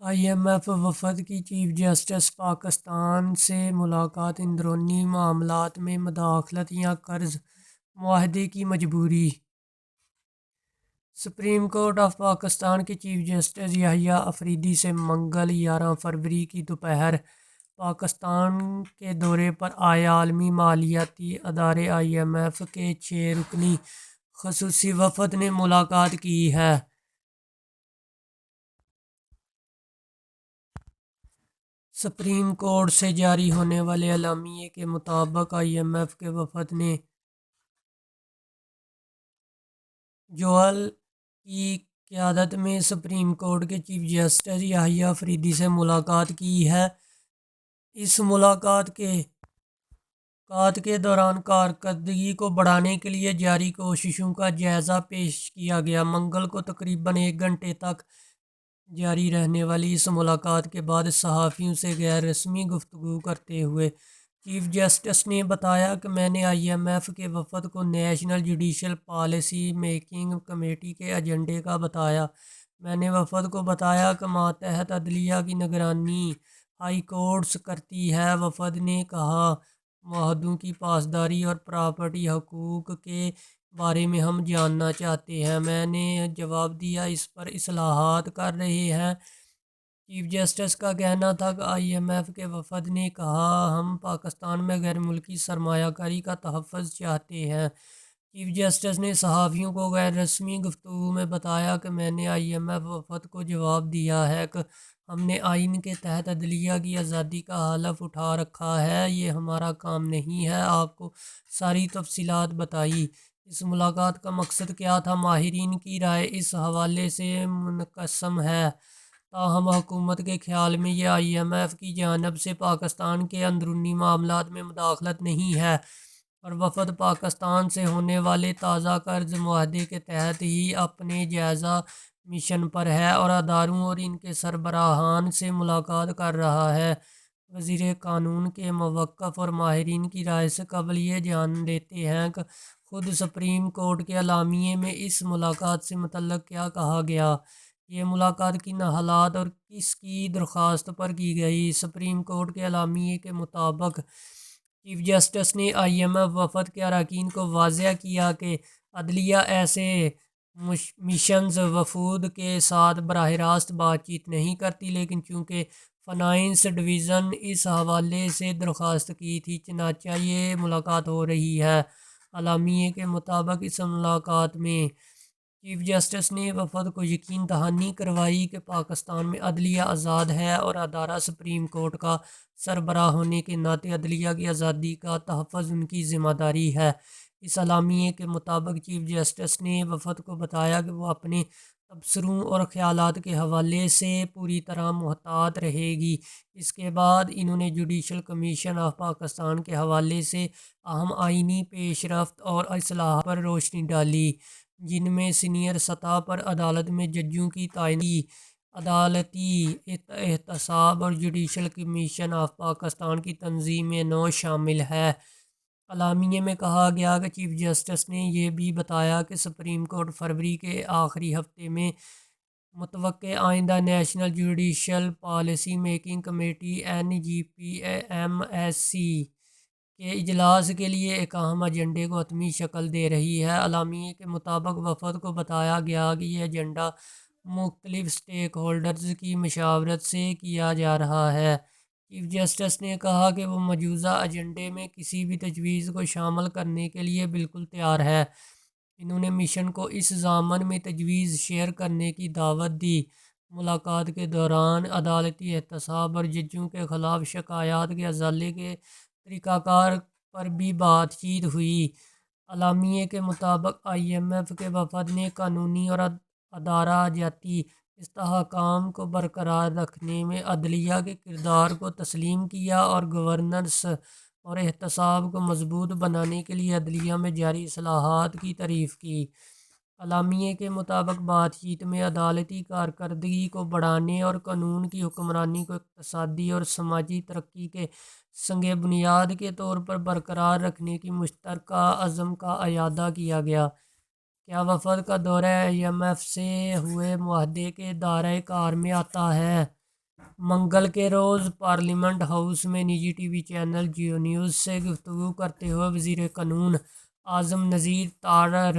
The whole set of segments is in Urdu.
آئی ایم ایف وفد کی چیف جسٹس پاکستان سے ملاقات، اندرونی معاملات میں مداخلت یا قرض معاہدے کی مجبوری۔ سپریم کورٹ آف پاکستان کے چیف جسٹس یحییٰ آفریدی سے منگل 11 فروری کی دوپہر پاکستان کے دورے پر آئے عالمی مالیاتی ادارے آئی ایم ایف کے 6 رکنی خصوصی وفد نے ملاقات کی ہے۔ سپریم کورٹ سے جاری ہونے والے اعلامیے کے مطابق آئی ایم ایف کے وفد نے جوہل کی قیادت میں سپریم کورٹ کے چیف جسٹس یحییٰ آفریدی سے ملاقات کی ہے۔ اس ملاقات کے دوران کارکردگی کو بڑھانے کے لیے جاری کوششوں کا جائزہ پیش کیا گیا۔ منگل کو تقریباً 1 گھنٹے تک جاری رہنے والی اس ملاقات کے بعد صحافیوں سے غیر رسمی گفتگو کرتے ہوئے چیف جسٹس نے بتایا کہ میں نے آئی ایم ایف کے وفد کو national judicial policy making committee کے ایجنڈے کا بتایا۔ میں نے وفد کو بتایا کہ ماتحت عدلیہ کی نگرانی ہائی کورٹس کرتی ہے۔ وفد نے کہا، معاہدوں کی پاسداری اور پراپرٹی حقوق کے بارے میں ہم جاننا چاہتے ہیں۔ میں نے جواب دیا، اس پر اصلاحات کر رہے ہیں۔ چیف جسٹس کا کہنا تھا کہ آئی ایم ایف کے وفد نے کہا، ہم پاکستان میں غیر ملکی سرمایہ کاری کا تحفظ چاہتے ہیں۔ چیف جسٹس نے صحافیوں کو غیر رسمی گفتگو میں بتایا کہ میں نے آئی ایم ایف وفد کو جواب دیا ہے کہ ہم نے آئین کے تحت عدلیہ کی آزادی کا حلف اٹھا رکھا ہے، یہ ہمارا کام نہیں ہے۔ آپ کو ساری تفصیلات بتائی۔ اس ملاقات کا مقصد کیا تھا؟ ماہرین کی رائے اس حوالے سے منقسم ہے، تاہم حکومت کے خیال میں یہ آئی ایم ایف کی جانب سے پاکستان کے اندرونی معاملات میں مداخلت نہیں ہے اور وفد پاکستان سے ہونے والے تازہ قرض معاہدے کے تحت ہی اپنے جائزہ مشن پر ہے اور اداروں اور ان کے سربراہان سے ملاقات کر رہا ہے۔ وزیر قانون کے موقف اور ماہرین کی رائے سے قبل یہ جان لیتے ہیں کہ خود سپریم کورٹ کے اعلامیے میں اس ملاقات سے متعلق کیا کہا گیا۔ یہ ملاقات کن حالات اور کس کی درخواست پر کی گئی؟ سپریم کورٹ کے اعلامیے کے مطابق چیف جسٹس نے آئی ایم ایف وفد کے اراکین کو واضح کیا کہ عدلیہ ایسے مشنز وفود کے ساتھ براہ راست بات چیت نہیں کرتی، لیکن چونکہ فائنانس ڈویژن اس حوالے سے درخواست کی تھی، چنانچہ یہ ملاقات ہو رہی ہے۔ اعلامیے کے مطابق اس ملاقات میں چیف جسٹس نے وفد کو یقین دہانی کروائی کہ پاکستان میں عدلیہ آزاد ہے اور ادارہ سپریم کورٹ کا سربراہ ہونے کے ناطے عدلیہ کی آزادی کا تحفظ ان کی ذمہ داری ہے۔ اس اعلامیے کے مطابق چیف جسٹس نے وفد کو بتایا کہ وہ اپنے تبصروں اور خیالات کے حوالے سے پوری طرح محتاط رہے گی۔ اس کے بعد انہوں نے جوڈیشل کمیشن آف پاکستان کے حوالے سے اہم آئینی پیش رفت اور اصلاحات پر روشنی ڈالی، جن میں سینئر سطح پر عدالت میں ججوں کی تعیناتی، عدالتی احتساب اور جوڈیشل کمیشن آف پاکستان کی تنظیم نو شامل ہے۔ اعلامیے میں کہا گیا کہ چیف جسٹس نے یہ بھی بتایا کہ سپریم کورٹ فروری کے آخری ہفتے میں متوقع آئندہ national judicial policy making committee NJPMSC کے اجلاس کے لیے ایک اہم ایجنڈے کو حتمی شکل دے رہی ہے۔ اعلامیے کے مطابق وفد کو بتایا گیا کہ یہ ایجنڈا مختلف اسٹیک ہولڈرز کی مشاورت سے کیا جا رہا ہے۔ چیف جسٹس نے کہا کہ وہ موجودہ ایجنڈے میں کسی بھی تجویز کو شامل کرنے کے لیے بالکل تیار ہے۔ انہوں نے مشن کو اس ضامن میں تجویز شیئر کرنے کی دعوت دی۔ ملاقات کے دوران عدالتی احتساب اور ججوں کے خلاف شکایات کے ازالے کے طریقہ کار پر بھی بات چیت ہوئی۔ اعلامیے کے مطابق آئی ایم ایف کے وفد نے قانونی اور ادارہ جاتی استحکام کو برقرار رکھنے میں عدلیہ کے کردار کو تسلیم کیا اور گورننس اور احتساب کو مضبوط بنانے کے لیے عدلیہ میں جاری اصلاحات کی تعریف کی۔ اعلامیے کے مطابق بات چیت میں عدالتی کارکردگی کو بڑھانے اور قانون کی حکمرانی کو اقتصادی اور سماجی ترقی کے سنگ بنیاد کے طور پر برقرار رکھنے کی مشترکہ عزم کا اعادہ کیا گیا۔ کیا وفد کا دورہ آئی ایم ایف سے ہوئے معاہدے کے دائرۂ کار میں آتا ہے؟ منگل کے روز پارلیمنٹ ہاؤس میں نجی TV channel Geo News سے گفتگو کرتے ہوئے وزیر قانون اعظم نذیر تارڑ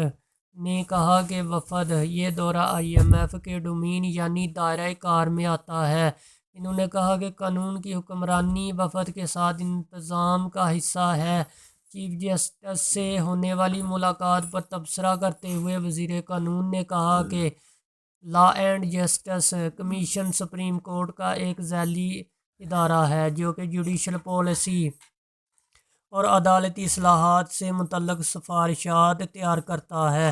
نے کہا کہ وفد یہ دورہ آئی ایم ایف کے ڈومین یعنی دائرۂ کار میں آتا ہے۔ انہوں نے کہا کہ قانون کی حکمرانی وفد کے ساتھ انتظام کا حصہ ہے۔ چیف جسٹس سے ہونے والی ملاقات پر تبصرہ کرتے ہوئے وزیر قانون نے کہا کہ law and justice commission supreme court کا ایک ذیلی ادارہ ہے جو کہ جوڈیشل پالیسی اور عدالتی اصلاحات سے متعلق سفارشات تیار کرتا ہے۔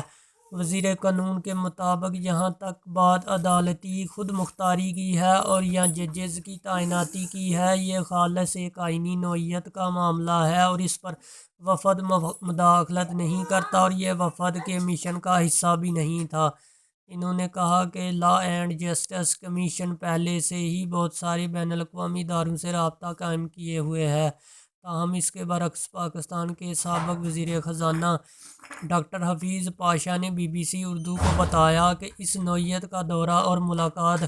وزیر قانون کے مطابق جہاں تک بات عدالتی خود مختاری کی ہے اور یا ججز کی تعیناتی کی ہے، یہ خالص ایک آئینی نوعیت کا معاملہ ہے اور اس پر وفد مداخلت نہیں کرتا اور یہ وفد کے مشن کا حصہ بھی نہیں تھا۔ انہوں نے کہا کہ لا اینڈ جسٹس کمیشن پہلے سے ہی بہت سارے بین الاقوامی اداروں سے رابطہ قائم کیے ہوئے ہے، تاہم اس کے برعکس پاکستان کے سابق وزیر خزانہ ڈاکٹر حفیظ پاشا نے بی بی سی اردو کو بتایا کہ اس نوعیت کا دورہ اور ملاقات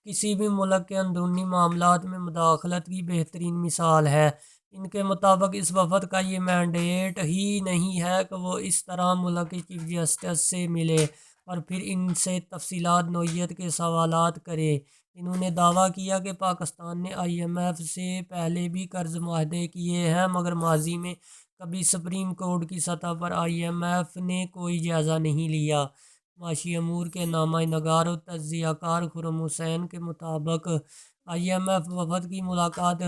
کسی بھی ملک کے اندرونی معاملات میں مداخلت کی بہترین مثال ہے۔ ان کے مطابق اس وفد کا یہ مینڈیٹ ہی نہیں ہے کہ وہ اس طرح ملک کے چیف جسٹس سے ملے اور پھر ان سے تفصیلات نوعیت کے سوالات کرے۔ انہوں نے دعویٰ کیا کہ پاکستان نے آئی ایم ایف سے پہلے بھی قرض معاہدے کیے ہیں مگر ماضی میں کبھی سپریم کورٹ کی سطح پر آئی ایم ایف نے کوئی جائزہ نہیں لیا۔ معاشی امور کے نامہ نگار و تجزیہ کار خرم حسین کے مطابق آئی ایم ایف وفد کی ملاقات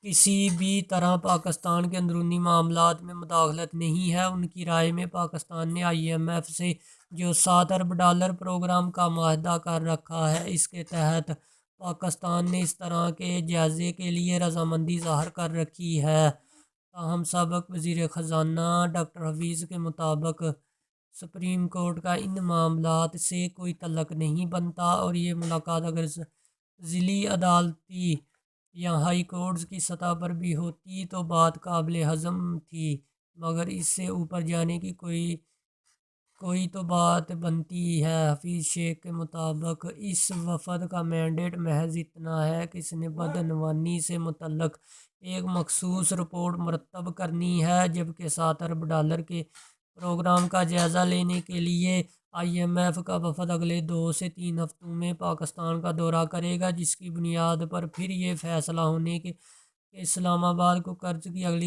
کسی بھی طرح پاکستان کے اندرونی معاملات میں مداخلت نہیں ہے۔ ان کی رائے میں پاکستان نے آئی ایم ایف سے جو $7 ارب پروگرام کا معاہدہ کر رکھا ہے، اس کے تحت پاکستان نے اس طرح کے جائزے کے لیے رضامندی ظاہر کر رکھی ہے۔ تاہم سابق وزیر خزانہ ڈاکٹر حفیظ کے مطابق سپریم کورٹ کا ان معاملات سے کوئی تعلق نہیں بنتا اور یہ ملاقات اگر ضلعی عدالتی یا ہائی کورٹس کی سطح پر بھی ہوتی تو بات قابل ہضم تھی، مگر اس سے اوپر جانے کی کوئی تو بات بنتی ہے۔ حفیظ شیخ کے مطابق اس وفد کا مینڈیٹ محض اتنا ہے کہ اس نے بدعنوانی سے متعلق ایک مخصوص رپورٹ مرتب کرنی ہے، جبکہ $7 ارب کے پروگرام کا جائزہ لینے کے لیے آئی ایم ایف کا وفد اگلے 2 سے 3 ہفتوں میں پاکستان کا دورہ کرے گا، جس کی بنیاد پر پھر یہ فیصلہ ہونے کہ اسلام آباد کو قرض کی اگلی